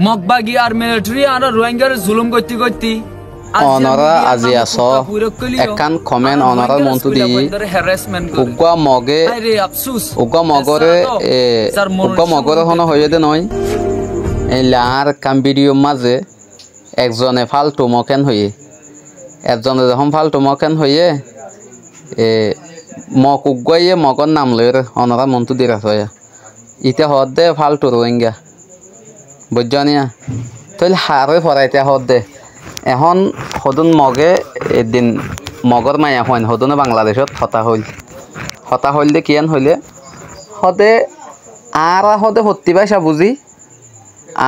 মগবাগি আর military আর রোহিঙ্গার জুলুম করতে করতে অনরা আজি আছ একান কমেন্ট অনরার মন্তু দি উগ্গা মগরে হন হয়ে দে নয় এই লার কাম ভিডিও মাঝে একজনে ফালতু মকেন হয়ে একজনে যখন ফালতু মকেন হয়ে মক উগ্গাইয়ে মগর নাম লইরে অনরা মন্তু দি রাখ ইতে হদ দে ফালতু রোহিঙ্গা বুঝনিয়া তাহলে হারে ফরাইতে হদ দে এখন সদন মগে এদিন মগর মায়া হন সদনে বাংলাদেশত হতা হইল দে কিয়ান হইলে সদে আর সদে সত্যি ভাষা বুঝি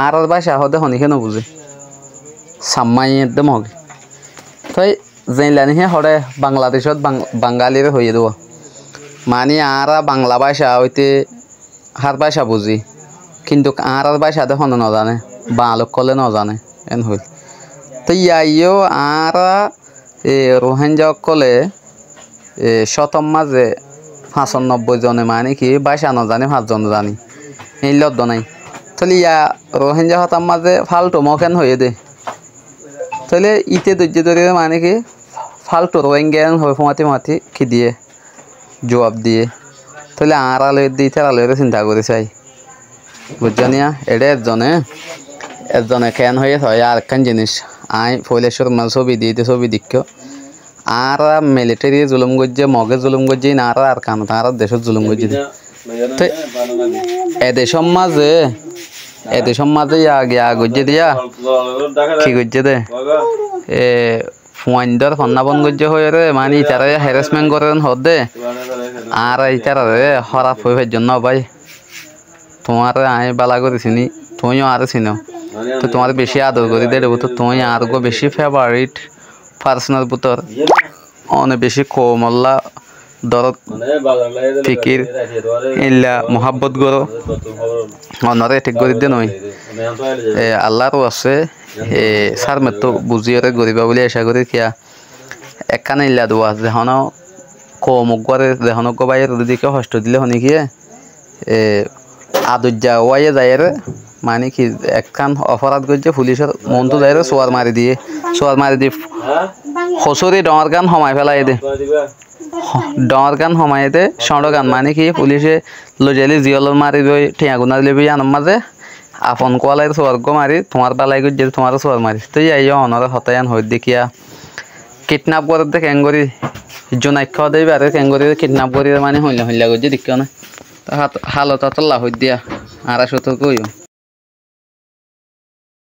আর ভাষা সদে শনিকে নবুঝে সাম্মাই দে মগে তই জেলানিহে সদে বাংলাদেশত বাঙালিরে হয়ে দেব মানে আর বাংলা ভাষা হইতে হার ভাষা বুঝি কিন্তু আর ভাষা দেখুন নজানে বাঙালক কলে নজানে এন হইল তো ইয়াইও আর রোহিঙ্গা কলে শতম মাঝে 95 জনে মানে কি ভাষা নজানে 5 জন জানি এই লদ্দ নাই তাহলে ইয়া রোহিঙ্গা হতাম মাঝে ফালতু মকেন হয়ে দে তাহলে ইতে ধৈর্য ধরে মানে কি ফালতু রোহিঙ্গা হয়ে ফমাতি কি দিয়ে জবাব দিয়ে তাহলে আর আলোয় দিয়ে তার আলোয় চিন্তা করে চাই বুঝছনিয়া এটা একজনে কেন হয়ে হয় আর একখান জিনিস আই ফৈলেশ্বর মাল ছবি দিতে ছবি দিক্ষ আর মিলিটারি জুলুম গজ্জে মগে জুলুম গজ্জে না আর কাম আর দেশত জুলুম গজ্জে এদেশের মাঝে ইয়া গজ্জে দিয়া কি গজ্জে দে ফুয়াইন্দর ফন্নাবন গজ্জে হয়ে রে মানে ইতারে হ্যারাসমেন্ট করেন হদ দে আর ইতারে খারাপ হয়ে জন্য ভাই তোমার আমি বালা করেছিনি তুমিও আর চিনো তো তোমার বেশি আদর করে দেব তো তুমি আর গো বেশি ফেভারিট পার্সোনাল বুতর অনেক বেশি কোমল্লা দরদ ফিকির ইল্লা মোহাব্বত গরো অনরে ঠিক করে দে নয় আল্লাহরও আছে সার মেত বুঝিয়ে গরিবা বলে আশা করি কিয়া একখানে ইল্লা দোয়া যেন কমক করে যেন গো বাইরের দিকে হস্ত দিলে হনি গিয়ে আদুজা ওয়াইয়ে যায় রে মানে কি একখান অপরাধ করছে পুলিশের মনটো যায় রে সোয়ার মারি দিয়ে হসরি ডর গান সমাই ফেলাই দে ডর গান সমাই দে সড় গান মানে কি পুলিশে লজালি জিয়ল মারি দই ঠেয়া গুনা দিলে আনম মাঝে আপন কোয়ালাই সোয়ার্গ মারি তোমার বেলায় করছে তোমার সোয়ার মারি তো যাই অনরে হতায়ান হয়ে দেখিয়া কিডন্যাপ করে দে ক্যাঙ্গরি জোনাক্ষ দেবে আর ক্যাঙ্গরি কিডন্যাপ করি মানে হইলা করছে দেখিও না হালত আল্লাহ হই দিয়া আর সতর্ক হইও